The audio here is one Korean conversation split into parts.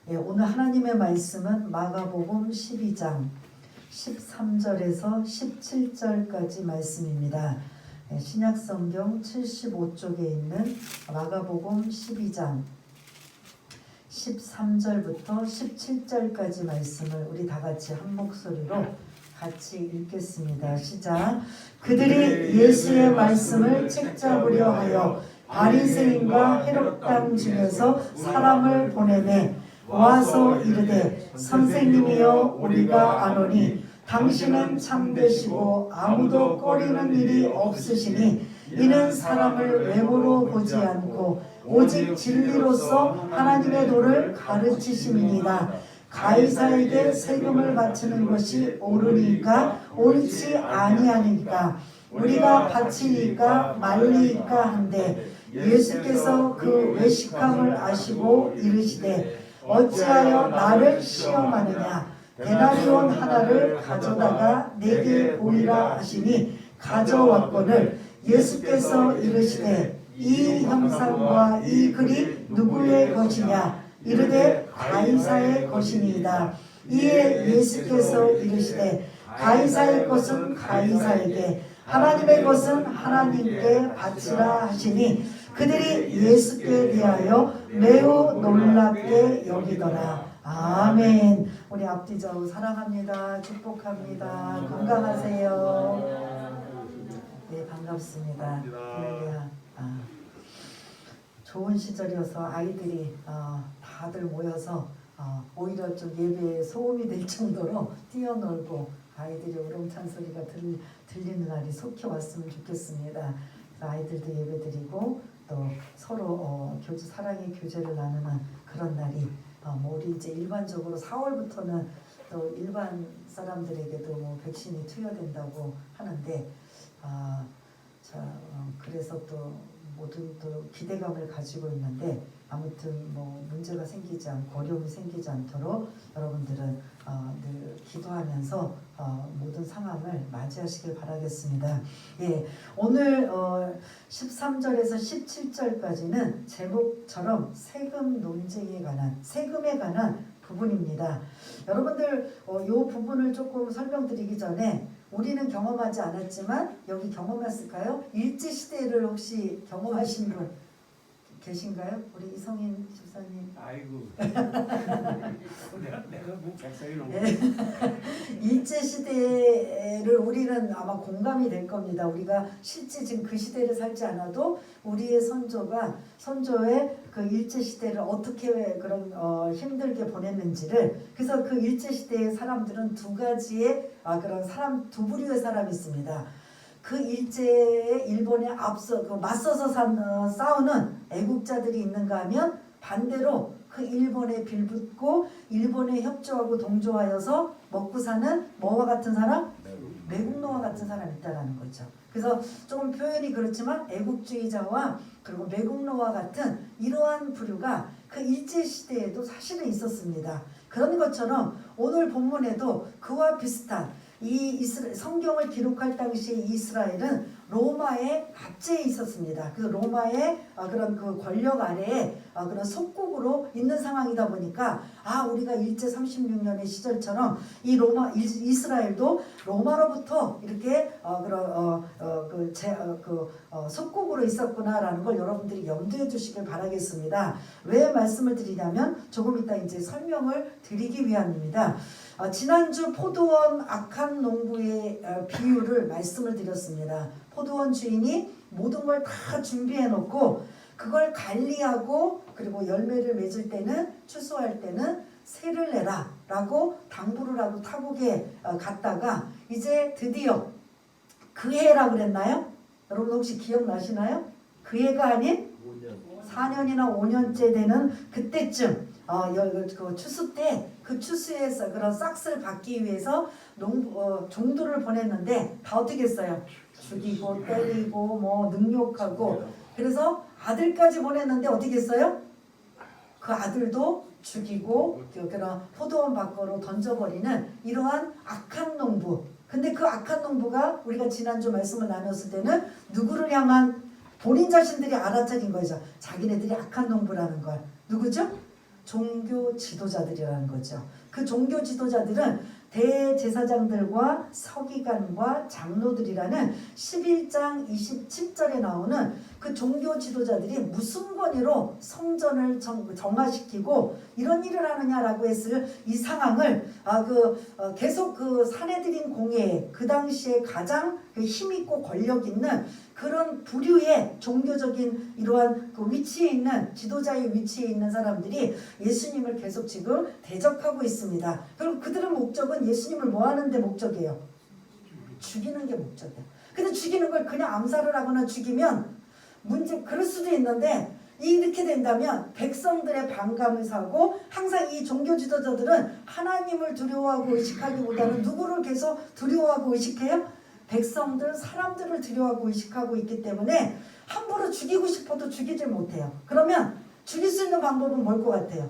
오늘 하나님의 말씀은 마가복음 12장 13절에서 17절까지 말씀입니다. 신약성경 75쪽에 있는 마가복음 12장 13절부터 17절까지 말씀을 우리 다 같이 한 목소리로 같이 읽겠습니다. 시작. 그들이 예수의 말씀을 책잡으려 하여 바리새인과 헤롯 땅 중에서 사람을 보내매 와서 이르되 선생님이여 우리가 아노니 당신은 참되시고 아무도 꺼리는 일이 없으시니 이는 사람을 외모로 보지 않고 오직 진리로서 하나님의 도를 가르치심이니이다. 가이사에게 세금을 바치는 것이 옳으니까 옳지 아니하니까 우리가 바치니까 말리니까 한데 예수께서 그 외식함을 아시고 이르시되 어찌하여 나를 시험하느냐 데나리온 하나를 가져다가 내게 보이라 하시니 가져왔거늘 예수께서 이르시되 이 형상과 이 글이 누구의 것이냐 이르되 가이사의 것이니이다. 이에 예수께서 이르시되 가이사의 것은 가이사에게 하나님의 것은 하나님께 바치라 하시니 그들이 예수께 대하여 매우 놀랍게 여기더라. 아멘. 우리 앞뒤 좌우 사랑합니다. 축복합니다. 건강하세요. 네, 반갑습니다. 좋은 시절이어서 아이들이 다들 모여서 오히려 좀 예배에 소음이 될 정도로 뛰어놀고 아이들이 우렁찬 소리가 들리는 날이 속히 왔으면 좋겠습니다. 아이들도 예배드리고 또 서로 사랑의 교제를 나누는 그런 날이 우리 이제 일반적으로 4월부터는 또 일반 사람들에게도 백신이 투여된다고 하는데 그래서 또 모든 또 기대감을 가지고 있는데 아무튼 문제가 생기지 않고 어려움이 생기지 않도록 여러분들은 늘 기도하면서 모든 상황을 맞이하시길 바라겠습니다. 예, 오늘 13절에서 17절까지는 제목처럼 세금 논쟁에 관한 세금에 관한 부분입니다. 여러분들 이 부분을 조금 설명드리기 전에 우리는 경험하지 않았지만 여기 경험했을까요? 일제시대를 혹시 경험하신 분 계신가요? 우리 이성인 집사님. 아이고. 내가 뭐 100살이 넘어. 일제시대를 우리는 아마 공감이 될 겁니다. 우리가 실제 지금 그 시대를 살지 않아도 우리의 선조의 그 일제시대를 어떻게 그런 힘들게 보냈는지를 그래서 그 일제시대의 사람들은 두 가지의 그런 두 부류의 사람이 있습니다. 그 일제에 일본에 맞서서 싸우는 애국자들이 있는가 하면 반대로 그 일본에 빌붙고 일본에 협조하고 동조하여서 먹고 사는 뭐와 같은 사람? 매국노와 같은 사람이 있다는 거죠. 그래서 조금 표현이 그렇지만 애국주의자와 그리고 매국노와 같은 이러한 부류가 그 일제시대에도 사실은 있었습니다. 그런 것처럼 오늘 본문에도 그와 비슷한 이 성경을 기록할 당시에 이스라엘은 로마의 압제에 있었습니다. 그 로마의 그런 그 권력 아래에 그런 속국으로 있는 상황이다 보니까 우리가 일제 36년의 시절처럼 이스라엘도 로마로부터 이렇게 속국으로 있었구나라는 걸 여러분들이 염두에 두시길 바라겠습니다. 왜 말씀을 드리냐면 조금 이따 이제 설명을 드리기 위함입니다. 지난주 포도원 악한 농부의 비유를 말씀을 드렸습니다. 포도원 주인이 모든 걸 다 준비해 놓고 그걸 관리하고 그리고 열매를 맺을 때는 추수할 때는 세를 내라 라고 당부를 하고 타국에 갔다가 이제 드디어 그 해라 그랬나요? 여러분 혹시 기억나시나요? 그 해가 아닌 4년이나 5년째 되는 그때쯤 그 추수 때 그 추수에서 그런 싹스를 받기 위해서 종들을 보냈는데 다 어떻게 했어요? 죽이고 때리고 능욕하고 그래서 아들까지 보냈는데 어떻게 했어요? 그 아들도 죽이고 그런 포도원 밖으로 던져버리는 이러한 악한 농부. 근데 그 악한 농부가 우리가 지난주 말씀을 나눴을 때는 누구를 향한 본인 자신들이 알아차린 거죠. 자기네들이 악한 농부라는 걸. 누구죠? 종교 지도자들이라는 거죠. 그 종교 지도자들은 대제사장들과 서기관과 장로들이라는 11장 27절에 나오는 그 종교 지도자들이 무슨 권위로 성전을 정화시키고 이런 일을 하느냐라고 했을 이 상황을 계속 그 사내들인 공회에 그 당시에 가장 힘있고 권력 있는 그런 부류의 종교적인 이러한 그 위치에 있는 지도자의 위치에 있는 사람들이 예수님을 계속 지금 대적하고 있습니다. 그리고 그들의 목적은 예수님을 뭐 하는 데 목적이에요? 죽이는 게 목적이에요. 근데 죽이는 걸 그냥 암살을 하거나 죽이면 그럴 수도 있는데 이렇게 된다면 백성들의 반감을 사고 항상 이 종교 지도자들은 하나님을 두려워하고 의식하기보다는 누구를 계속 두려워하고 의식해요? 백성들, 사람들을 두려워하고 의식하고 있기 때문에 함부로 죽이고 싶어도 죽이질 못해요. 그러면 죽일 수 있는 방법은 뭘 것 같아요?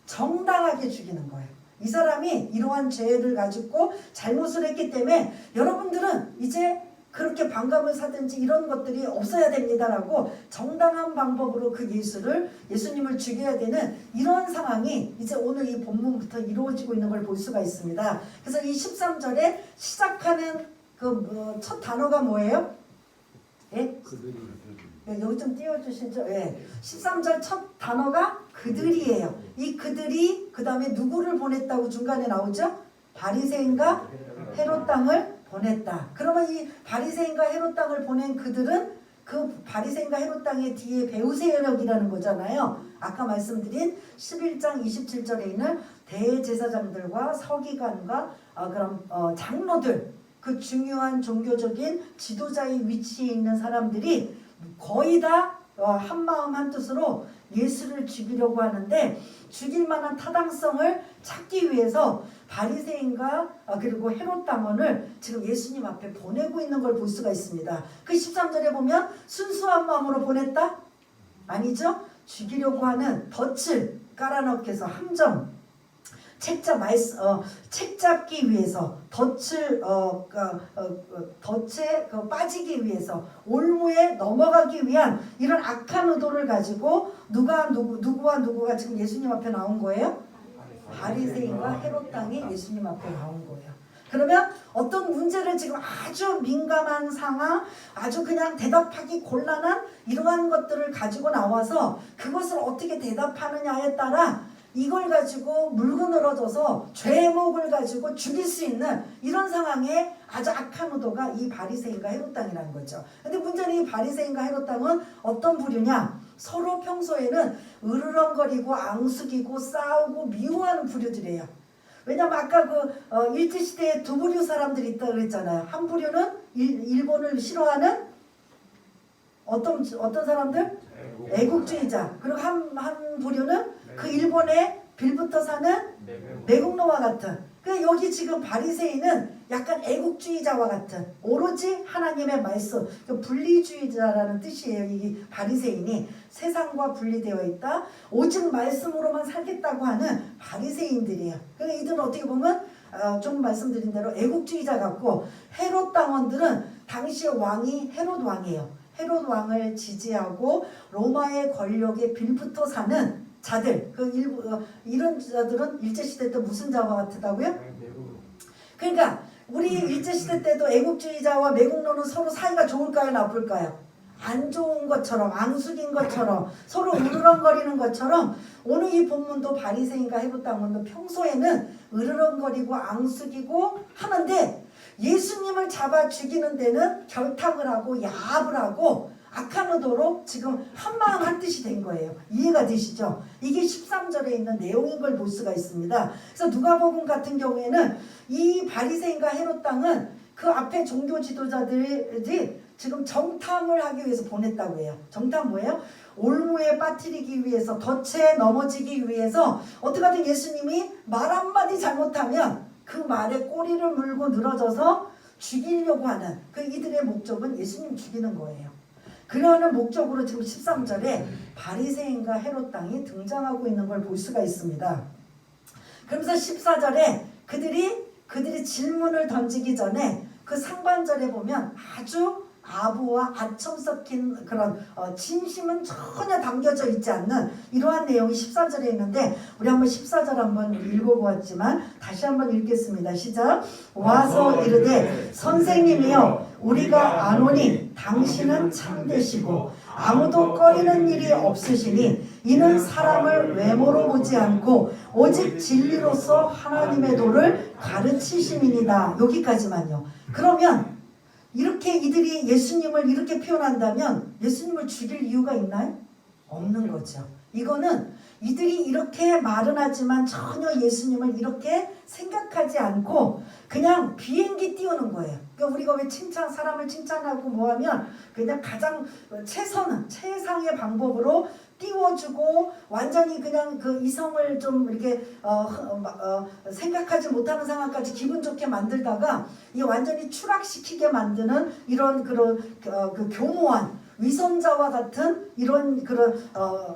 정당하게 죽이는 거예요. 이 사람이 이러한 죄를 가지고 잘못을 했기 때문에 여러분들은 이제 그렇게 반감을 사든지 이런 것들이 없어야 됩니다라고 정당한 방법으로 그 예수님을 죽여야 되는 이런 상황이 이제 오늘 이 본문부터 이루어지고 있는 걸 볼 수가 있습니다. 그래서 이 13절에 시작하는 첫 단어가 뭐예요? 예? 여기 좀 띄워주시죠. 예. 13절 첫 단어가 그들이에요. 이 그들이 그 다음에 누구를 보냈다고 중간에 나오죠? 바리새인과 헤롯 땅을 보냈다. 그러면 이 바리새인과 헤롯 땅을 보낸 그들은 그 바리새인과 헤롯 땅의 뒤에 베우세력이라는 거잖아요. 아까 말씀드린 11장 27절에 있는 대제사장들과 서기관과 장로들, 그 중요한 종교적인 지도자의 위치에 있는 사람들이 거의 다 한마음 한뜻으로 예수를 죽이려고 하는데 죽일 만한 타당성을 찾기 위해서 바리새인과 그리고 헤롯 당원을 지금 예수님 앞에 보내고 있는 걸 볼 수가 있습니다. 그 13절에 보면 순수한 마음으로 보냈다? 아니죠. 죽이려고 하는 덫을 깔아넣기 위해서 함정, 책 잡기 위해서 덫에 빠지기 위해서 올무에 넘어가기 위한 이런 악한 의도를 가지고 누구와 누구가 지금 예수님 앞에 나온 거예요? 바리새인과 헤롯 땅이 예수님 앞에 나온 거예요. 그러면 어떤 문제를 지금 아주 민감한 상황, 아주 그냥 대답하기 곤란한 이러한 것들을 가지고 나와서 그것을 어떻게 대답하느냐에 따라 이걸 가지고 물고 늘어져서 죄목을 가지고 죽일 수 있는 이런 상황에 아주 악한 의도가 이 바리새인과 헤롯 땅이라는 거죠. 근데 문제는 이 바리새인과 헤롯 땅은 어떤 부류냐? 서로 평소에는 으르렁거리고 앙숙이고 싸우고 미워하는 부류들이에요. 왜냐면 아까 일제시대에 두 부류 사람들이 있다고 그랬잖아요. 한 부류는 일본을 싫어하는 어떤 사람들? 애국주의자. 그리고 한 부류는 그 일본에 빌붙어 사는 매국노와 같은. 여기 지금 바리새인은 약간 애국주의자와 같은 오로지 하나님의 말씀, 분리주의자라는 뜻이에요. 이 바리새인이 세상과 분리되어 있다. 오직 말씀으로만 살겠다고 하는 바리새인들이에요. 그러니까 이들은 어떻게 보면 좀 말씀드린 대로 애국주의자 같고 헤롯 당원들은 당시의 왕이 헤롯 왕이에요. 헤롯 왕을 지지하고 로마의 권력에 빌붙어 사는 자들, 이런 자들은 일제시대 때 무슨 자와 같다고요? 그러니까 우리 일제시대 때도 애국주의자와 매국노는 서로 사이가 좋을까요? 나쁠까요? 안 좋은 것처럼, 앙숙인 것처럼, 서로 으르렁거리는 것처럼 오늘 이 본문도 바리새인과 헤롯 당원도 평소에는 으르렁거리고 앙숙이고 하는데 예수님을 잡아 죽이는 데는 결탁을 하고 야합을 하고 악한 의도로 지금 한마음 한뜻이 된 거예요. 이해가 되시죠? 이게 13절에 있는 내용인 걸 볼 수가 있습니다. 그래서 누가복음 같은 경우에는 이 바리새인과 헤롯 땅은 그 앞에 종교 지도자들이 지금 정탐을 하기 위해서 보냈다고 해요. 정탐 뭐예요? 올무에 빠뜨리기 위해서, 덫에 넘어지기 위해서 어떻게든 예수님이 말 한마디 잘못하면 그 말에 꼬리를 물고 늘어져서 죽이려고 하는 이들의 목적은 예수님 죽이는 거예요. 그러는 목적으로 지금 13절에 바리새인과 헤롯 땅이 등장하고 있는 걸 볼 수가 있습니다. 그러면서 14절에 그들이 질문을 던지기 전에 그 상반절에 보면 아주 아부와 아첨 섞인 그런 진심은 전혀 담겨져 있지 않는 이러한 내용이 14절에 있는데 우리 한번 14절 한번 읽어보았지만 다시 한번 읽겠습니다. 시작. 와서 이르되 선생님이여 우리가 아노니 당신은 참되시고 아무도 꺼리는 일이 없으시니 이는 사람을 외모로 보지 않고 오직 진리로서 하나님의 도를 가르치심이니이다. 여기까지만요. 그러면 이렇게 이들이 예수님을 이렇게 표현한다면 예수님을 죽일 이유가 있나요? 없는 거죠. 이거는 이들이 이렇게 말은 하지만 전혀 예수님을 이렇게 생각하지 않고 그냥 비행기 띄우는 거예요. 그러니까 우리가 왜 사람을 칭찬하고 뭐하면 그냥 가장 최상의 방법으로 띄워주고 완전히 그냥 그 이성을 좀 이렇게 생각하지 못하는 상황까지 기분 좋게 만들다가 이 완전히 추락시키게 만드는 이런 그런 그 교모한 위선자와 같은 이런 그런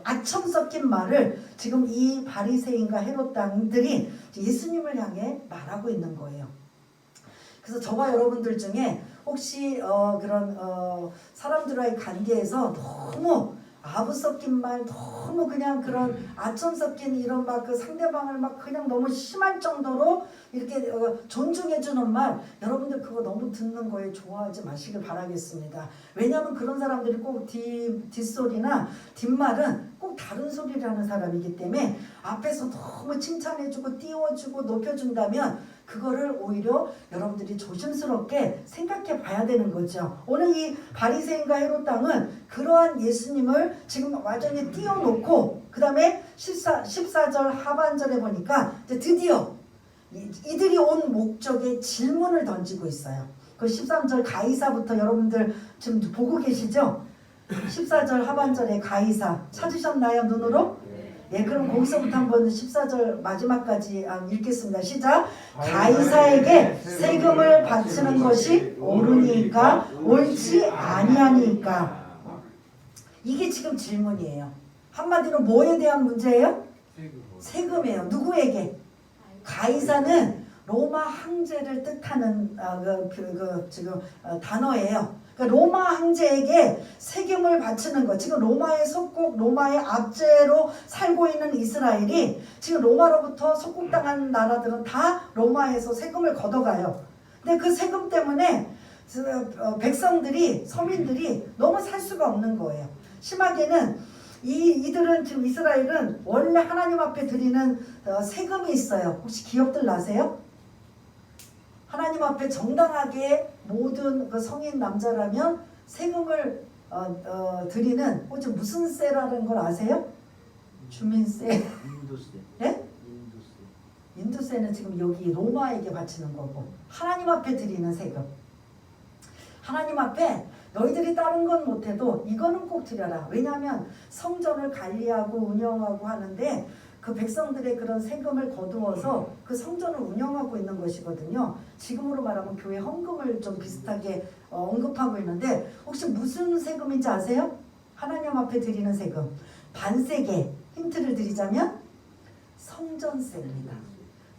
아첨 섞인 말을 지금 이 바리새인과 헤롯 당들이 예수님을 향해 말하고 있는 거예요. 그래서 저와 여러분들 중에 혹시 그런 사람들과의 관계에서 너무 아부 섞인 말, 너무 그냥 그런 아첨 섞인 이런 막 그 상대방을 막 그냥 너무 심할 정도로 이렇게 존중해주는 말, 여러분들 그거 너무 듣는 거에 좋아하지 마시길 바라겠습니다. 왜냐하면 그런 사람들이 꼭 뒷소리나 뒷말은 꼭 다른 소리를 하는 사람이기 때문에 앞에서 너무 칭찬해주고 띄워주고 높여준다면 그거를 오히려 여러분들이 조심스럽게 생각해 봐야 되는 거죠. 오늘 이 바리새인과 헤롯 당은 그러한 예수님을 지금 완전히 띄워놓고 그 다음에 14절 하반절에 보니까 이제 드디어 이들이 온 목적에 질문을 던지고 있어요. 그 13절 가이사부터 여러분들 지금 보고 계시죠? 14절 하반절에 가이사 찾으셨나요? 눈으로? 예, 그럼 거기서부터 한번 14절 마지막까지 읽겠습니다. 시작. 가이사에게 세금을 바치는 것이 옳으니까 옳지 아니하니까. 이게 지금 질문이에요. 한마디로 뭐에 대한 문제예요? 세금이에요. 누구에게? 가이사는 로마 황제를 뜻하는 지금 단어예요. 그러니까 로마 황제에게 세금을 바치는 것. 지금 로마의 속국, 로마의 압제로 살고 있는 이스라엘이 지금 로마로부터 속국당한 나라들은 다 로마에서 세금을 걷어가요. 근데 그 세금 때문에 백성들이, 서민들이 너무 살 수가 없는 거예요. 심하게는 이들은 지금 이스라엘은 원래 하나님 앞에 드리는 세금이 있어요. 혹시 기억들 나세요? 하나님 앞에 정당하게 모든 그 성인 남자라면 세금을 드리는 혹시 무슨 세라는 걸 아세요? 주민세. 인도세. 네? 인도세는 지금 여기 로마에게 바치는 거고 하나님 앞에 드리는 세금. 하나님 앞에 너희들이 다른 건 못해도 이거는 꼭 드려라. 왜냐하면 성전을 관리하고 운영하고 하는데 그 백성들의 그런 세금을 거두어서 그 성전을 운영하고 있는 것이거든요. 지금으로 말하면 교회 헌금을 좀 비슷하게 언급하고 있는데 혹시 무슨 세금인지 아세요? 하나님 앞에 드리는 세금. 반세계. 힌트를 드리자면 성전세입니다.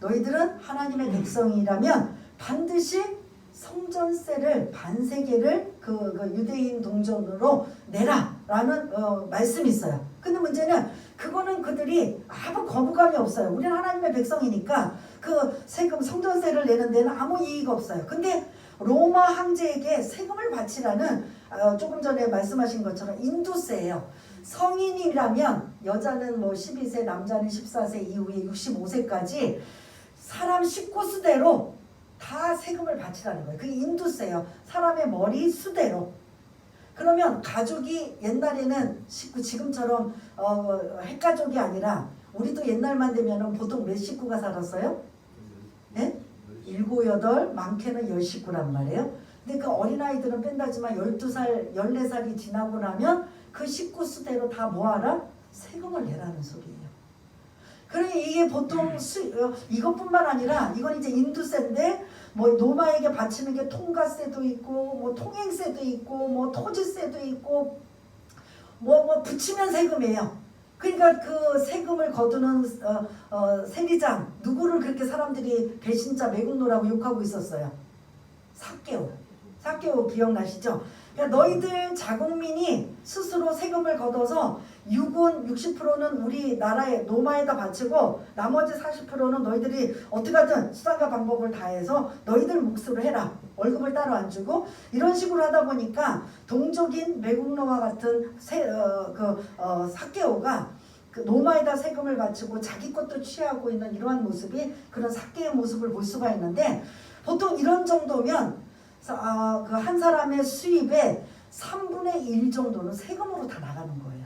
너희들은 하나님의 백성이라면 반드시 성전세를 반세계를 그 유대인 동전으로 내라라는 말씀이 있어요. 근데 문제는 그거는 그들이 아무 거부감이 없어요. 우리는 하나님의 백성이니까 그 세금 성전세를 내는 데는 아무 이의가 없어요. 근데 로마 황제에게 세금을 바치라는 조금 전에 말씀하신 것처럼 인도세예요. 성인이라면 여자는 뭐 12세, 남자는 14세 이후에 65세까지 사람 식구수대로 다 세금을 바치라는 거예요. 그게 인도세예요. 사람의 머리 수대로. 그러면 가족이 옛날에는 지금처럼 핵가족이 아니라 우리도 옛날만 되면 보통 몇 식구가 살았어요? 네? 7, 8, 많게는 10식구란 말이에요. 근데 그 어린아이들은 뺀다지만 12살, 14살이 지나고 나면 그 식구 수대로 다 뭐하라? 세금을 내라는 소리예요. 그러니 이게 보통 이것뿐만 아니라 이건 이제 인도세인데 뭐 로마에게 바치는 게 통과세도 있고 뭐 통행세도 있고 뭐 토지세도 있고 뭐 붙이면 세금이에요. 그러니까 그 세금을 거두는 세리장 누구를 그렇게 사람들이 배신자 매국노라고 욕하고 있었어요. 삭개오 기억나시죠? 그러니까 너희들 자국민이 스스로 세금을 걷어서 60%는 우리나라에 로마에다 바치고 나머지 40%는 너희들이 어떻게든 수단과 방법을 다해서 너희들 몫으로 해라. 월급을 따로 안 주고 이런 식으로 하다 보니까 동족인 매국노와 같은 삭개오가 그 로마에다 세금을 바치고 자기 것도 취하고 있는 이러한 모습이 그런 삭개의 모습을 볼 수가 있는데 보통 이런 정도면 그 한 사람의 수입의 3분의 1 정도는 세금으로 다 나가는 거예요.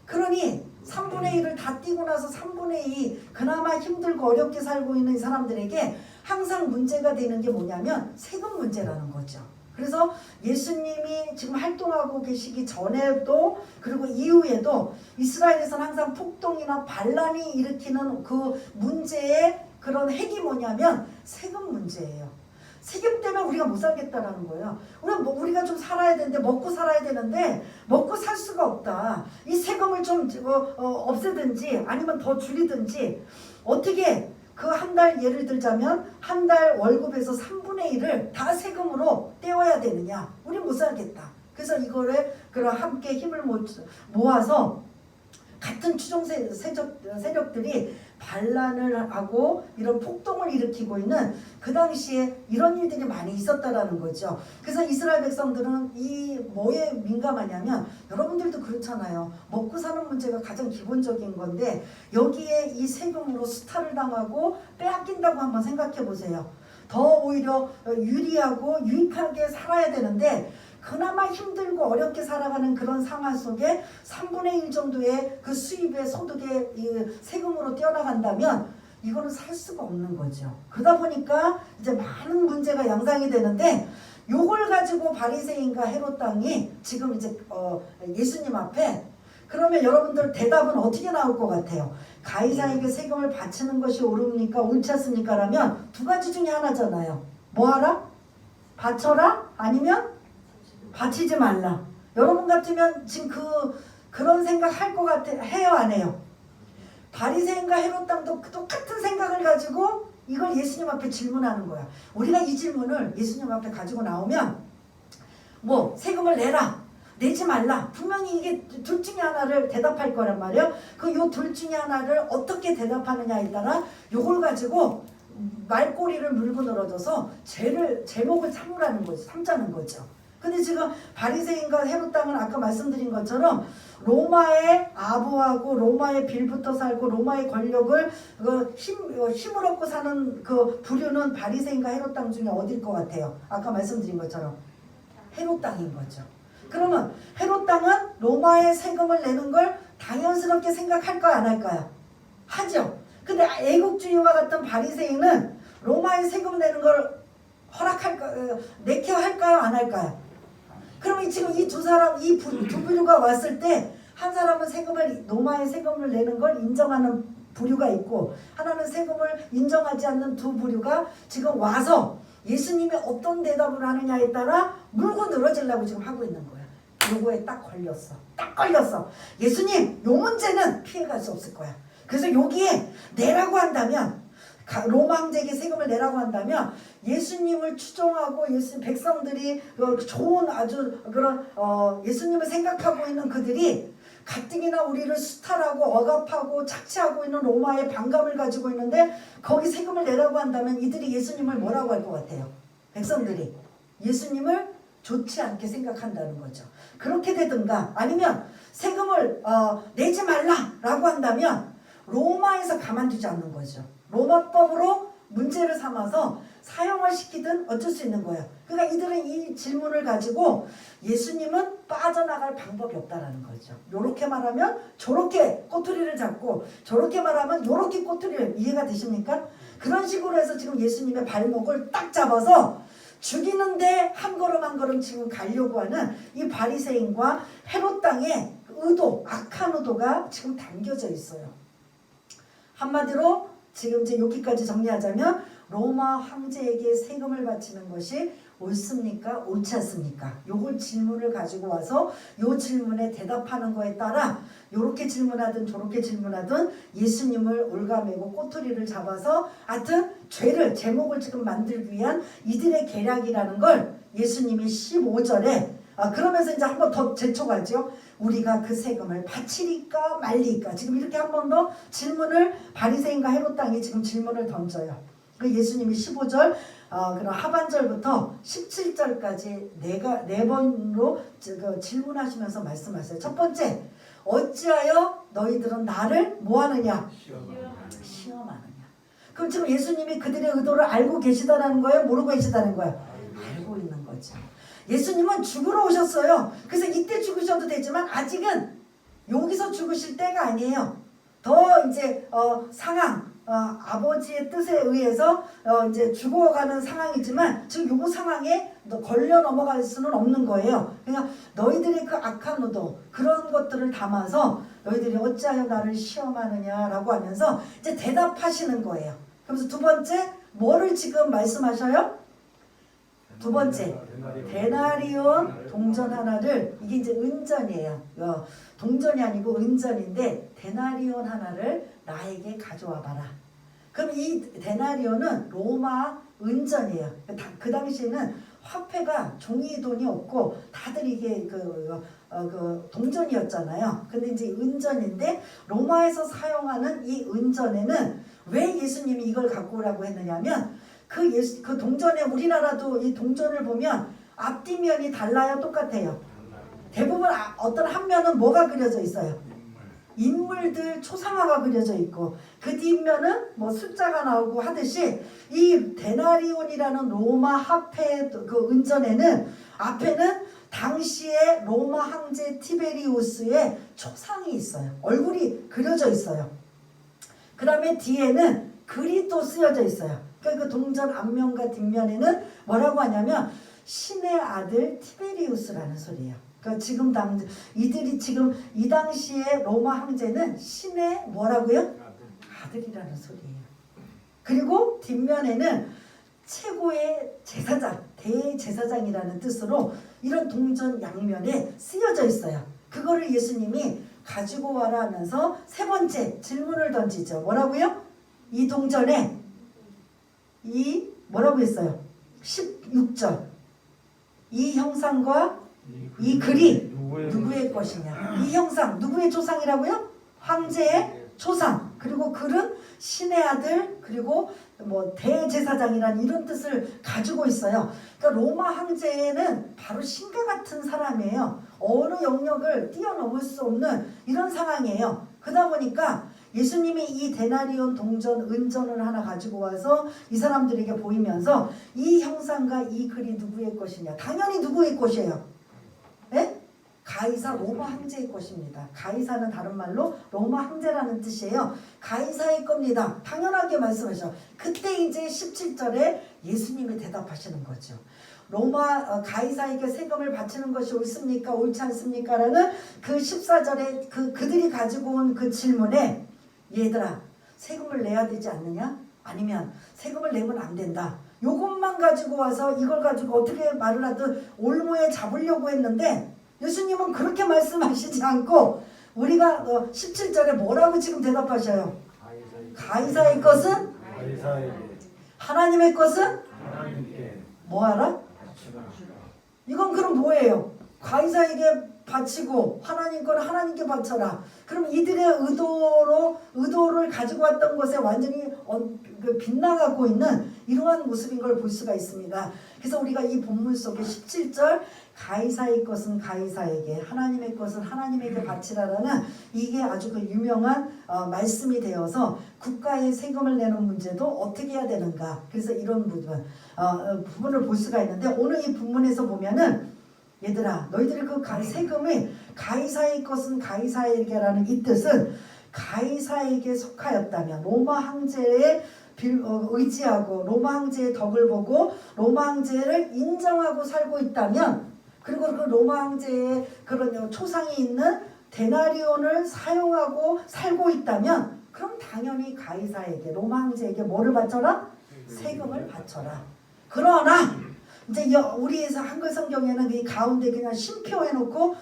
그러니 3분의 1을 다 띄고 나서 3분의 2 그나마 힘들고 어렵게 살고 있는 이 사람들에게 항상 문제가 되는 게 뭐냐면 세금 문제라는 거죠. 그래서 예수님이 지금 활동하고 계시기 전에도 그리고 이후에도 이스라엘에서는 항상 폭동이나 반란이 일으키는 그 문제의 그런 핵이 뭐냐면 세금 문제예요. 세금 때문에 우리가 못 살겠다라는 거예요. 우리가 좀 살아야 되는데 먹고 살아야 되는데 먹고 살 수가 없다. 이 세금을 좀 없애든지 아니면 더 줄이든지 어떻게 그 한 달 예를 들자면 한 달 월급에서 3분의 1을 다 세금으로 떼어야 되느냐. 우리 못 살겠다. 그래서 이거를 함께 힘을 모아서 같은 추종 세력들이 반란을 하고 이런 폭동을 일으키고 있는 그 당시에 이런 일들이 많이 있었다라는 거죠. 그래서 이스라엘 백성들은 이 뭐에 민감하냐면 여러분들도 그렇잖아요. 먹고 사는 문제가 가장 기본적인 건데 여기에 이 세금으로 수탈을 당하고 빼앗긴다고 한번 생각해 보세요. 더 오히려 유리하고 유익하게 살아야 되는데 그나마 힘들고 어렵게 살아가는 그런 상황 속에 3분의 1 정도의 그 수입의 소득의 세금으로 떼어나간다면 이거는 살 수가 없는 거죠. 그러다 보니까 이제 많은 문제가 양상이 되는데 요걸 가지고 바리새인과 헤롯 당이 지금 이제 예수님 앞에 그러면 여러분들 대답은 어떻게 나올 것 같아요? 가이사에게 세금을 바치는 것이 옳습니까? 옳지 않습니까? 라면 두 가지 중에 하나잖아요. 뭐 하라? 바쳐라? 아니면 바치지 말라. 여러분 같으면 지금 그런 생각 할 것 같아 해요 안 해요? 바리새인과 헤롯 당도 똑같은 생각을 가지고 이걸 예수님 앞에 질문하는 거야. 우리가 이 질문을 예수님 앞에 가지고 나오면 뭐 세금을 내라 내지 말라 분명히 이게 둘 중에 하나를 대답할 거란 말이에요. 요 둘 중에 하나를 어떻게 대답하느냐에 따라 요걸 가지고 말꼬리를 물고 늘어져서 제목을 삼자는 거죠. 근데 지금 바리새인과 헤롯 당은 아까 말씀드린 것처럼 로마의 아부하고 로마의 빌부터 살고 로마의 권력을 힘을 얻고 사는 그 부류는 바리새인과 헤롯 당 중에 어딜 것 같아요? 아까 말씀드린 것처럼 헤롯 당인 거죠. 그러면 헤롯 당은 로마의 세금을 내는 걸 당연스럽게 생각할까요? 안 할까요? 하죠. 근데 애국주의와 같은 바리새인은 로마의 세금 내는 걸 허락할까요? 내켜 할까요? 안 할까요? 그러면 지금 이 두 부류가 왔을 때 한 사람은 로마의 세금을 내는 걸 인정하는 부류가 있고 하나는 세금을 인정하지 않는 두 부류가 지금 와서 예수님이 어떤 대답을 하느냐에 따라 물고 늘어지려고 지금 하고 있는 거야. 요거에 딱 걸렸어. 예수님 요 문제는 피해갈 수 없을 거야. 그래서 여기에 내라고 한다면 로마 황제에게 세금을 내라고 한다면 예수님을 추종하고 백성들이 좋은 아주 그런 예수님을 생각하고 있는 그들이 가뜩이나 우리를 수탈하고 억압하고 착취하고 있는 로마의 반감을 가지고 있는데 거기 세금을 내라고 한다면 이들이 예수님을 뭐라고 할 것 같아요? 백성들이 예수님을 좋지 않게 생각한다는 거죠. 그렇게 되든가 아니면 세금을 내지 말라라고 한다면 로마에서 가만두지 않는 거죠. 로마법으로 문제를 삼아서 사형을 시키든 어쩔 수 있는 거예요. 그러니까 이들은 이 질문을 가지고 예수님은 빠져나갈 방법이 없다라는 거죠. 요렇게 말하면 저렇게 꼬투리를 잡고 저렇게 말하면 요렇게 꼬투리를 이해가 되십니까? 그런 식으로 해서 지금 예수님의 발목을 딱 잡아서 죽이는데 한 걸음 한 걸음 지금 가려고 하는 이 바리새인과 헤롯 당의 의도, 악한 의도가 지금 담겨져 있어요. 한마디로 지금 이제 여기까지 정리하자면 로마 황제에게 세금을 바치는 것이 옳습니까? 옳지 않습니까? 요걸 질문을 가지고 와서 요 질문에 대답하는 거에 따라 요렇게 질문하든 저렇게 질문하든 예수님을 올가매고 꼬투리를 잡아서 하여튼 제목을 지금 만들기 위한 이들의 계략이라는 걸 예수님이 15절에 그러면서 이제 한 번 더 제초가죠. 우리가 그 세금을 바치리까 말리까. 지금 이렇게 한 번 더 질문을 바리새인과 헤롯 당이 지금 질문을 던져요. 그 예수님이 15절 그런 하반절부터 17절까지 네 번으로 질문하시면서 말씀하세요. 첫 번째, 어찌하여 너희들은 나를 뭐하느냐? 시험하느냐. 그럼 지금 예수님이 그들의 의도를 알고 계시다는 거예요? 모르고 계시다는 거예요? 알고 있는 거죠. 예수님은 죽으러 오셨어요. 그래서 이때 죽으셔도 되지만 아직은 여기서 죽으실 때가 아니에요. 더 이제 상황, 아버지의 뜻에 의해서 이제 죽어가는 상황이지만 지금 요 상황에 걸려 넘어갈 수는 없는 거예요. 그러니까 너희들의 그 악한 의도 그런 것들을 담아서 너희들이 어찌하여 나를 시험하느냐라고 하면서 이제 대답하시는 거예요. 그래서 두 번째 뭐를 지금 말씀하셔요? 두 번째 데나리온 동전 하나를, 이게 이제 은전이에요. 동전이 아니고 은전인데 데나리온 하나를 나에게 가져와 봐라. 그럼 이 데나리온은 로마 은전이에요. 그 당시에는 화폐가 종이 돈이 없고 다들 이게 그 동전이었잖아요. 근데 이제 은전인데 로마에서 사용하는 이 은전에는 왜 예수님이 이걸 갖고 오라고 했느냐면 그 동전에, 우리나라도 이 동전을 보면 앞뒤면이 달라요? 똑같아요? 대부분 어떤 한 면은 뭐가 그려져 있어요? 인물들 초상화가 그려져 있고 그 뒷면은 뭐 숫자가 나오고 하듯이 이 데나리온이라는 로마 화폐 그 은전에는 앞에는 당시의 로마 황제 티베리우스의 초상이 있어요. 얼굴이 그려져 있어요. 그 다음에 뒤에는 글이 또 쓰여져 있어요. 그러니까 그 동전 앞면과 뒷면에는 뭐라고 하냐면 신의 아들 티베리우스라는 소리예요. 그러니까 지금 이들이 지금 이 당시에 로마 황제는 신의 뭐라고요? 아들이라는 소리예요. 그리고 뒷면에는 최고의 제사장, 대제사장이라는 뜻으로 이런 동전 양면에 쓰여져 있어요. 그거를 예수님이 가지고 와라 하면서 세 번째 질문을 던지죠. 뭐라고요? 이 동전에 이 뭐라고 했어요? 16절 이 형상과 이 글이 누구의 것이냐? 이 형상 누구의 조상이라고요? 황제의 조상. 그리고 글은 신의 아들, 그리고 뭐 대제사장이라는 이런 뜻을 가지고 있어요. 그러니까 로마 황제는 바로 신과 같은 사람이에요. 어느 영역을 뛰어넘을 수 없는 이런 상황이에요. 그러다 보니까 예수님이 이 데나리온 동전 은전을 하나 가지고 와서 이 사람들에게 보이면서 이 형상과 이 글이 누구의 것이냐? 당연히 누구의 것이에요? 네? 가이사 로마 황제의 것입니다. 가이사는 다른 말로 로마 황제라는 뜻이에요. 가이사의 겁니다. 당연하게 말씀하셔. 그때 이제 17절에 예수님이 대답하시는 거죠. 로마 가이사에게 세금을 바치는 것이 옳습니까? 옳지 않습니까? 라는 그 14절에 그들이 가지고 온 그 질문에 얘들아 세금을 내야 되지 않느냐? 아니면 세금을 내면 안 된다. 요것만 가지고 와서 이걸 가지고 어떻게 말을 하든 올무에 잡으려고 했는데 예수님은 그렇게 말씀하시지 않고 우리가 17절에 뭐라고 지금 대답하셔요? 가이사의 것은 하나님의 것은 뭐하라? 이건 그럼 뭐예요? 가이사에게 바치고 하나님 거는 하나님께 바쳐라. 그럼 이들의 의도를 가지고 왔던 것에 완전히 빗나가고 있는 이러한 모습인 걸 볼 수가 있습니다. 그래서 우리가 이 본문 속에 17절 가이사의 것은 가이사에게, 하나님의 것은 하나님에게 바치라라는 이게 아주 그 유명한 말씀이 되어서 국가의 세금을 내는 문제도 어떻게 해야 되는가. 그래서 이런 부분을 볼 수가 있는데 오늘 이 본문에서 보면은 얘들아 너희들이 그 세금이 가이사의 것은 가이사에게라는 이 뜻은 가이사에게 속하였다면 로마 황제의 의지하고 로마 황제의 덕을 보고 로마 황제를 인정하고 살고 있다면 그리고 그 로마 황제의 그런 초상이 있는 데나리온을 사용하고 살고 있다면 그럼 당연히 가이사에게 로마 황제에게 뭐를 바쳐라? 세금을 바쳐라. 그러나 이제 우리에서 한글 성경에는 이 가운데 그냥 쉼표해놓고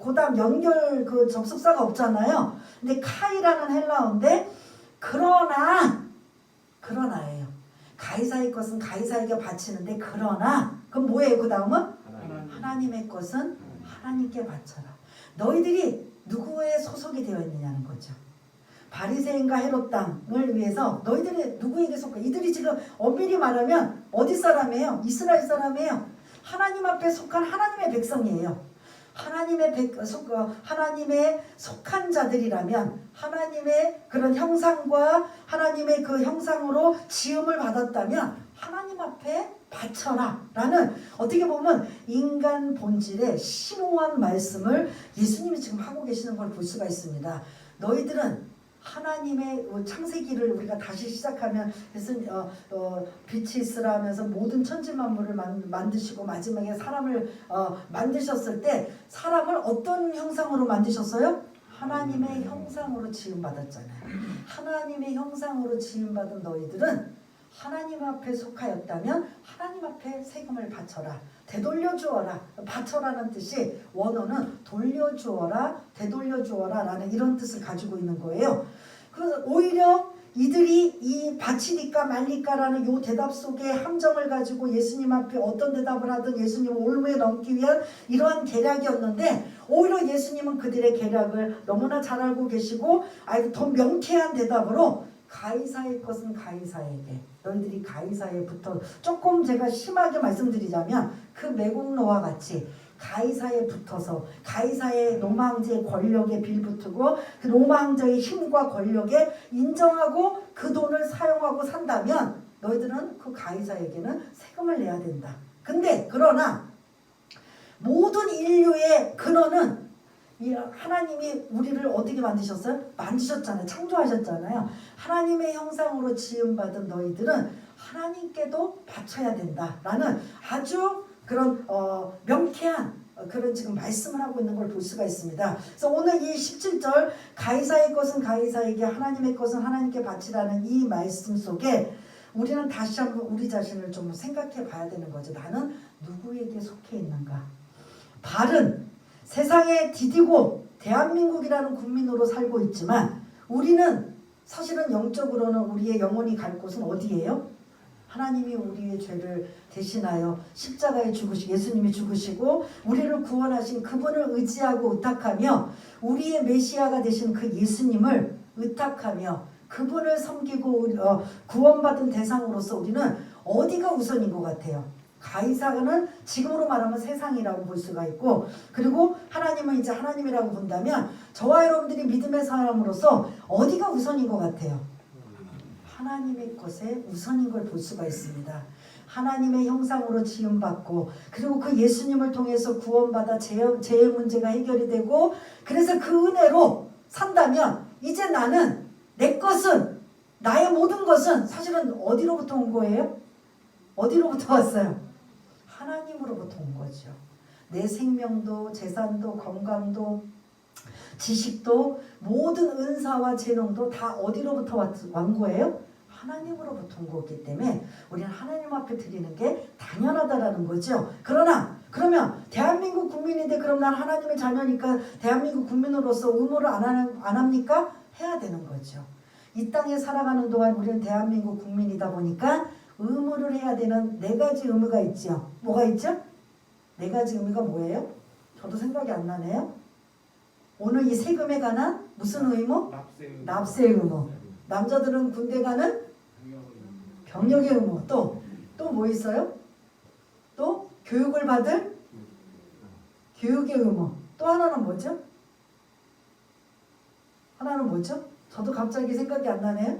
그다음 연결 그 접속사가 없잖아요. 근데 카이라는 헬라어인데 그러나예요. 가이사의 것은 가이사에게 바치는데 그러나 그럼 뭐예요? 그 다음은 하나님의 것은 하나님께 바쳐라. 너희들이 누구의 소속이 되어 있느냐는 거죠. 바리새인과 헤롯 땅을 위해서 너희들이 누구에게 속해? 이들이 지금 엄밀히 말하면 어디 사람이에요? 이스라엘 사람이에요. 하나님 앞에 속한 하나님의 백성이에요. 하나님의 속한 자들이라면 하나님의 그런 형상과 하나님의 그 형상으로 지음을 받았다면 하나님 앞에 바쳐라 라는 어떻게 보면 인간 본질의 심오한 말씀을 예수님이 지금 하고 계시는 걸 볼 수가 있습니다. 너희들은 하나님의 창세기를 우리가 다시 시작하면 빛이 있으라 하면서 모든 천지 만물을 만드시고 마지막에 사람을 만드셨을 때 사람을 어떤 형상으로 만드셨어요? 하나님의 형상으로 지음받았잖아요. 하나님의 형상으로 지음받은 너희들은 하나님 앞에 속하였다면 하나님 앞에 세금을 바쳐라. 되돌려 주어라. 바쳐라는 뜻이 원어는 돌려 주어라, 되돌려 주어라 라는 이런 뜻을 가지고 있는 거예요. 그래서 오히려 이들이 이 바치니까 말리까라는 요 대답 속에 함정을 가지고 예수님 앞에 어떤 대답을 하든 예수님을 올무에 넘기 위한 이러한 계략이었는데 오히려 예수님은 그들의 계략을 너무나 잘 알고 계시고 아주 더 명쾌한 대답으로 가이사의 것은 가이사에게, 너희들이 가이사에 붙어, 조금 제가 심하게 말씀드리자면 그 매국노와 같이 가이사에 붙어서 가이사의 로마 황제의 권력에 빌붙고 그 로마 황제의 힘과 권력에 인정하고 그 돈을 사용하고 산다면 너희들은 그 가이사에게는 세금을 내야 된다. 근데 그러나 모든 인류의 근원은 하나님이 우리를 어떻게 만드셨어요? 만드셨잖아요. 창조하셨잖아요. 하나님의 형상으로 지음받은 너희들은 하나님께도 바쳐야 된다라는 아주 그런 명쾌한 그런 지금 말씀을 하고 있는 걸 볼 수가 있습니다. 그래서 오늘 이 17절 가이사의 것은 가이사에게 하나님의 것은 하나님께 바치라는 이 말씀 속에 우리는 다시 한번 우리 자신을 좀 생각해 봐야 되는 거죠. 나는 누구에게 속해 있는가? 발은 세상에 디디고 대한민국이라는 국민으로 살고 있지만 우리는 사실은 영적으로는 우리의 영혼이 갈 곳은 어디예요? 하나님이 우리의 죄를 대신하여 십자가에 죽으시고 예수님이 죽으시고 우리를 구원하신 그분을 의지하고 의탁하며 우리의 메시아가 되신 그 예수님을 의탁하며 그분을 섬기고 구원받은 대상으로서 우리는 어디가 우선인 것 같아요? 가이사는 지금으로 말하면 세상이라고 볼 수가 있고 그리고 하나님은 이제 하나님이라고 본다면 저와 여러분들이 믿음의 사람으로서 어디가 우선인 것 같아요? 하나님의 것에 우선인 걸 볼 수가 있습니다. 하나님의 형상으로 지음받고 그리고 그 예수님을 통해서 구원받아 죄의 문제가 해결이 되고 그래서 그 은혜로 산다면 이제 나는 내 것은 나의 모든 것은 사실은 어디로부터 온 거예요? 어디로부터 왔어요? 하나님으로부터 온 거죠. 내 생명도 재산도 건강도 지식도 모든 은사와 재능도 다 어디로부터 온 거예요? 하나님으로부터 온 거기 때문에 우리는 하나님 앞에 드리는 게 당연하다라는 거죠. 그러면 대한민국 국민인데 그럼 난 하나님의 자녀니까 대한민국 국민으로서 의무를 안 합니까? 해야 되는 거죠. 이 땅에 살아가는 동안 우리는 대한민국 국민이다 보니까 의무를 해야 되는 네 가지 의무가 있죠. 뭐가 있죠? 네 가지 의무가 뭐예요? 저도 생각이 안 나네요. 오늘 이 세금에 관한 무슨 의무? 납세 의무. 남자들은 군대 가는 병력의 의무. 또 뭐 있어요? 또 교육을 받을 교육의 의무. 또 하나는 뭐죠? 하나는 뭐죠? 저도 갑자기 생각이 안 나네요.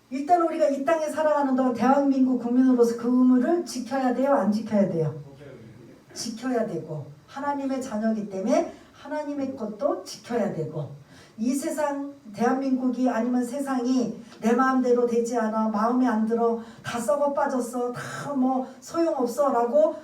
일단 우리가 이 땅에 살아가는 동안 대한민국 국민으로서 그 의무를 지켜야 돼요? 안 지켜야 돼요? 지켜야 되고 하나님의 자녀이기 때문에 하나님의 것도 지켜야 되고 이 세상 대한민국이 아니면 세상이 내 마음대로 되지 않아 마음에 안 들어 다 썩어 빠졌어 다 뭐 소용없어 라고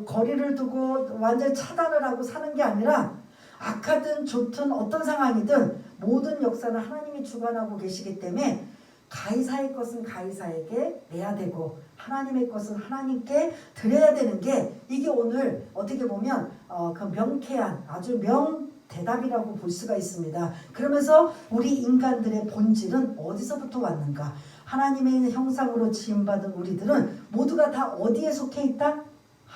거리를 두고 완전히 차단을 하고 사는 게 아니라 악하든 좋든 어떤 상황이든 모든 역사는 하나님이 주관하고 계시기 때문에 가이사의 것은 가이사에게 내야 되고 하나님의 것은 하나님께 드려야 되는 게 이게 오늘 어떻게 보면 그 명쾌한 아주 명대답이라고 볼 수가 있습니다. 그러면서 우리 인간들의 본질은 어디서부터 왔는가? 하나님의 형상으로 지음받은 우리들은 모두가 다 어디에 속해 있다?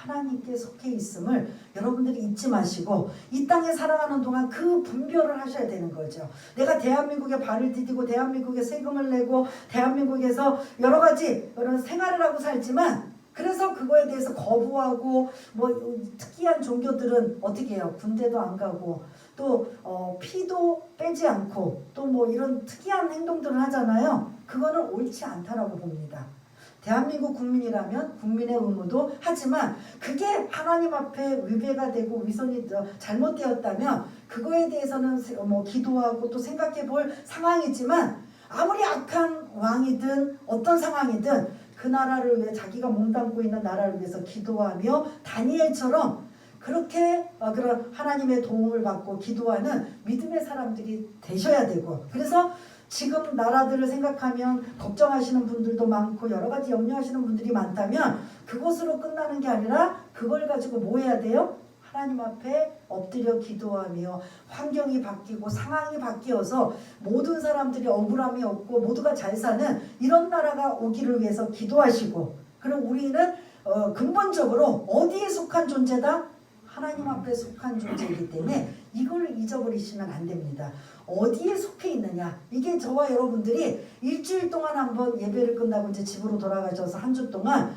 하나님께 속해 있음을 여러분들이 잊지 마시고 이 땅에 살아가는 동안 그 분별을 하셔야 되는 거죠. 내가 대한민국에 발을 디디고 대한민국에 세금을 내고 대한민국에서 여러 가지 그런 생활을 하고 살지만 그래서 그거에 대해서 거부하고 뭐 특이한 종교들은 어떻게 해요? 군대도 안 가고 또 피도 빼지 않고 또 뭐 이런 특이한 행동들을 하잖아요. 그거는 옳지 않다라고 봅니다. 대한민국 국민이라면 국민의 의무도 하지만 그게 하나님 앞에 위배가 되고 위선이 잘못되었다면 그거에 대해서는 뭐 기도하고 또 생각해 볼 상황이지만 아무리 악한 왕이든 어떤 상황이든 그 나라를 위해 자기가 몸담고 있는 나라를 위해서 기도하며 다니엘처럼 그렇게 그런 하나님의 도움을 받고 기도하는 믿음의 사람들이 되셔야 되고 그래서 지금 나라들을 생각하면 걱정하시는 분들도 많고 여러 가지 염려하시는 분들이 많다면 그것으로 끝나는 게 아니라 그걸 가지고 뭐 해야 돼요? 하나님 앞에 엎드려 기도하며 환경이 바뀌고 상황이 바뀌어서 모든 사람들이 억울함이 없고 모두가 잘 사는 이런 나라가 오기를 위해서 기도하시고 그리고 우리는 근본적으로 어디에 속한 존재다? 하나님 앞에 속한 존재이기 때문에 이걸 잊어버리시면 안 됩니다. 어디에 속해 있느냐 이게 저와 여러분들이 일주일 동안 한번 예배를 끝나고 이제 집으로 돌아가셔서 한 주 동안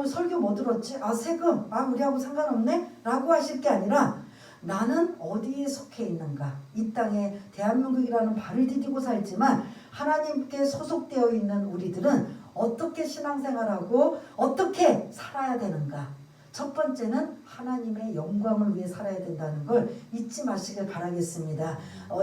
설교 뭐 들었지? 세금 우리하고 상관없네? 라고 하실 게 아니라 나는 어디에 속해 있는가 이 땅에 대한민국이라는 발을 디디고 살지만 하나님께 소속되어 있는 우리들은 어떻게 신앙생활하고 어떻게 살아야 되는가 첫 번째는 하나님의 영광을 위해 살아야 된다는 걸 잊지 마시길 바라겠습니다.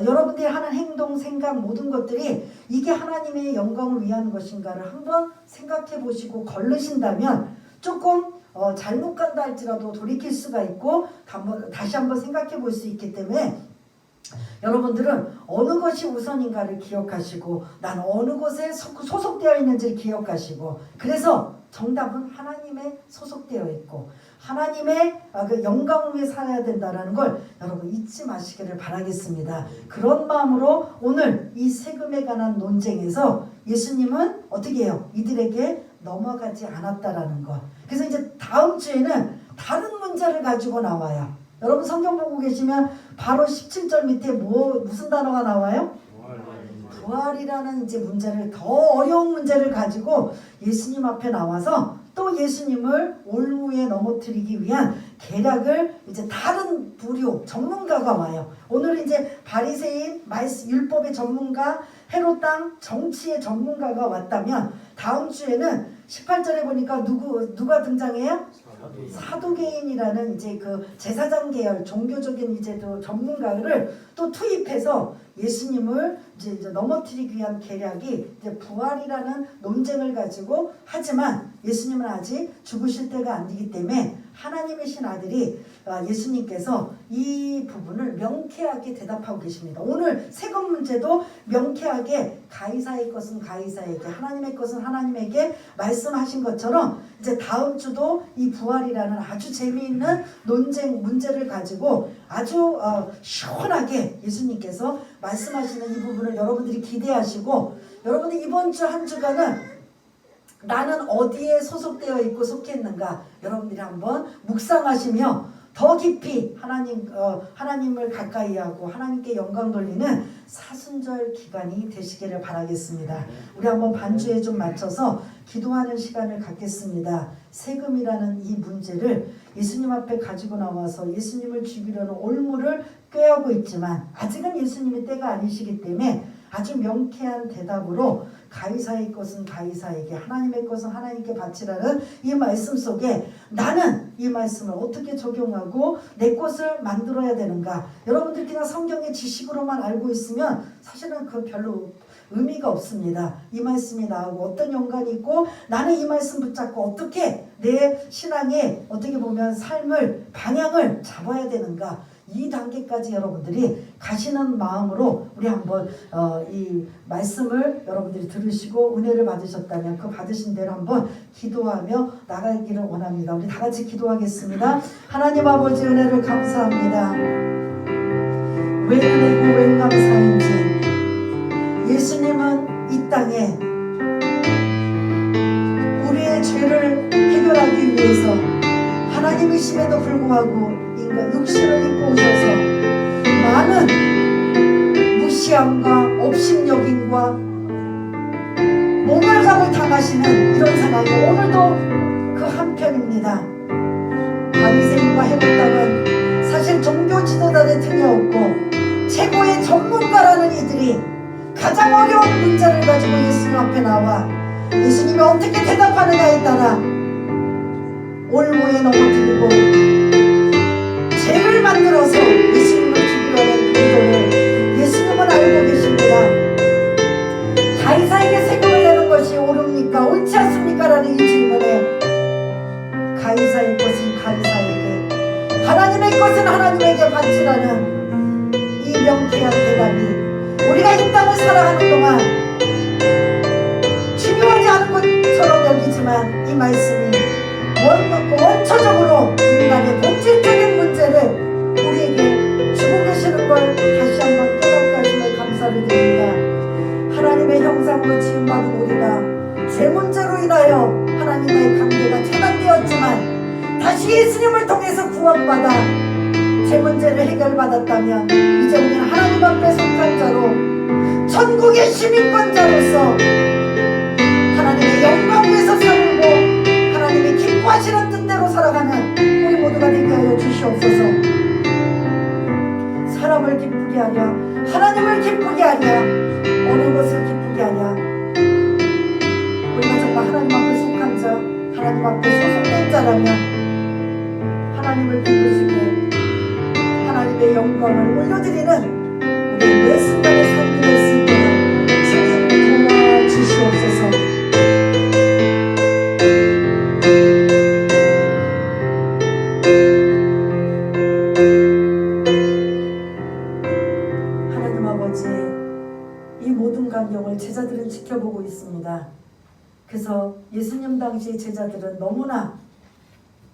여러분들이 하는 행동, 생각 모든 것들이 이게 하나님의 영광을 위한 것인가를 한번 생각해 보시고 걸르신다면 조금 잘못 간다 할지라도 돌이킬 수가 있고 다시 한번 생각해 볼 수 있기 때문에 여러분들은 어느 것이 우선인가를 기억하시고 난 어느 곳에 소속되어 있는지를 기억하시고 그래서 정답은 하나님에 소속되어 있고 하나님의 그 영광을 위해 살아야 된다는 걸 여러분 잊지 마시기를 바라겠습니다. 그런 마음으로 오늘 이 세금에 관한 논쟁에서 예수님은 어떻게 해요? 이들에게 넘어가지 않았다라는 것. 그래서 이제 다음 주에는 다른 문제를 가지고 나와요. 여러분 성경 보고 계시면 바로 17절 밑에 무슨 단어가 나와요? 부활이라는 이제 문제를 더 어려운 문제를 가지고 예수님 앞에 나와서 또 예수님을 올무에 넘어뜨리기 위한 계략을 이제 다른 부류 전문가가 와요. 오늘 이제 바리새인 율법의 전문가 헤롯 땅 정치의 전문가가 왔다면 다음 주에는 18절에 보니까 누가 등장해요? 사두개인이라는 이제 그 제사장 계열 종교적인 이제 또 전문가를 또 투입해서 예수님을 이제 넘어뜨리기 위한 계략이 이제 부활이라는 논쟁을 가지고 하지만 예수님은 아직 죽으실 때가 아니기 때문에 하나님이신 아들이 예수님께서 이 부분을 명쾌하게 대답하고 계십니다. 오늘 세금 문제도 명쾌하게 가이사의 것은 가이사에게 하나님의 것은 하나님에게 말씀하신 것처럼 이제 다음 주도 이 부활이라는 아주 재미있는 논쟁 문제를 가지고 아주 시원하게 예수님께서 말씀하시는 이 부분을 여러분들이 기대하시고 여러분들 이번 주 한 주간은 나는 어디에 소속되어 있고 속해 있는가 여러분들이 한번 묵상하시며 더 깊이 하나님을 가까이 하고 하나님께 영광 돌리는 사순절 기간이 되시기를 바라겠습니다. 우리 한번 반주에 좀 맞춰서 기도하는 시간을 갖겠습니다. 세금이라는 이 문제를 예수님 앞에 가지고 나와서 예수님을 죽이려는 올무를 꾀하고 있지만 아직은 예수님의 때가 아니시기 때문에 아주 명쾌한 대답으로 가이사의 것은 가이사에게 하나님의 것은 하나님께 바치라는 이 말씀 속에 나는 이 말씀을 어떻게 적용하고 내 것을 만들어야 되는가. 여러분들 그냥 성경의 지식으로만 알고 있으면 사실은 그 별로 의미가 없습니다. 이 말씀이 나오고 어떤 연관이 있고 나는 이 말씀 붙잡고 어떻게 내 신앙의 어떻게 보면 삶을 방향을 잡아야 되는가. 이 단계까지 여러분들이 가시는 마음으로 우리 한번 이 말씀을 여러분들이 들으시고 은혜를 받으셨다면 그 받으신 대로 한번 기도하며 나가기를 원합니다. 우리 다 같이 기도하겠습니다. 하나님 아버지 은혜를 감사합니다. 왜 은혜고 왜 감사인지 예수님은 이 땅에 우리의 죄를 해결하기 위해서 하나님 하나님이심에도 불구하고 인간 육신을 입고 오셔서 많은 무시함과 업신여김과 모멸감을 당하시는 이런 상황이 오늘도 그 한편입니다. 바리새인과 해볼당은 사실 종교 지도자들 등에 없고 최고의 전문가라는 이들이 가장 어려운 문제를 가지고 예수님 앞에 나와 예수님이 어떻게 대답하느냐에 따라 올무에 넘어뜨리고 죄를 만들어서 예수님을 죽이려는 그 의도를 예수님은 알고 계십니다. 가이사에게 세금을 내는 것이 옳습니까? 옳지 않습니까? 라는 이 질문에 가이사의 것은 가이사에게, 하나님의 것은 하나님에게 바치라는 이 명쾌한 대답이 우리가 이 땅을 살아가는 동안 중요하지 않은 것처럼 여기지만 이 말씀이 원초적으로 인간의 본질적인 문제를 우리에게 주고 계시는 걸 다시 한번 깨닫게 하심을 감사를 드립니다. 하나님의 형상으로 지음받은 우리가 죄 문제로 인하여 하나님과의 관계가 차단되었지만 다시 예수님을 통해서 구원받아 죄 문제를 해결받았다면 이제 우리는 하나님 앞에 속한 자로 천국의 시민권자로서 하나님의 영광 위에서 살고 하나님이 기뻐하시는 뜻대로 살아가는 우리 모두가 되게 하여 주시옵소서. 사람을 기쁘게 하랴 하나님을 기쁘게 하랴 어느 것을 기쁘게 하랴. 우리가 정말 하나님 앞에 속한 자, 하나님 앞에 소속된 자라면 하나님을 기쁘시게 하나님의 영광을 올려드리는 우리 매 순간의 삶이 될 수 있도록 주님 도와주시옵소서. 하나님 아버지, 이 모든 광경을 제자들은 지켜보고 있습니다. 그래서 예수님 당시 제자들은 너무나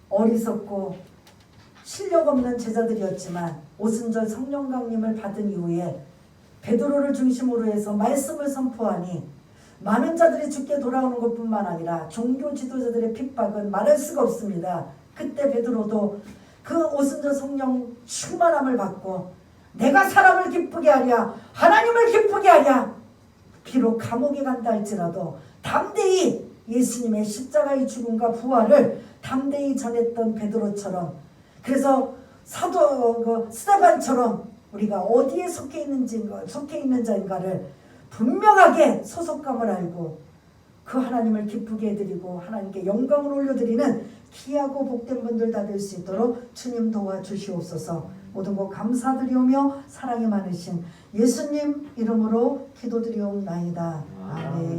어리석고 실력 없는 제자들이었지만 오순절 성령 강림을 받은 이후에 베드로를 중심으로 해서 말씀을 선포하니 많은 자들이 죽게 돌아오는 것뿐만 아니라 종교 지도자들의 핍박은 말할 수가 없습니다. 그때 베드로도 그 오순절 성령 충만함을 받고 내가 사람을 기쁘게 하랴 하나님을 기쁘게 하랴 비록 감옥에 간다 할지라도 담대히 예수님의 십자가의 죽음과 부활을 담대히 전했던 베드로처럼, 그래서 사도 스데반처럼 우리가 어디에 속해 있는 자인가를 분명하게 소속감을 알고 그 하나님을 기쁘게 해드리고 하나님께 영광을 올려드리는 귀하고 복된 분들 다 될 수 있도록 주님 도와주시옵소서. 모든 것 감사드리오며 사랑이 많으신 예수님 이름으로 기도드리옵나이다. 아멘.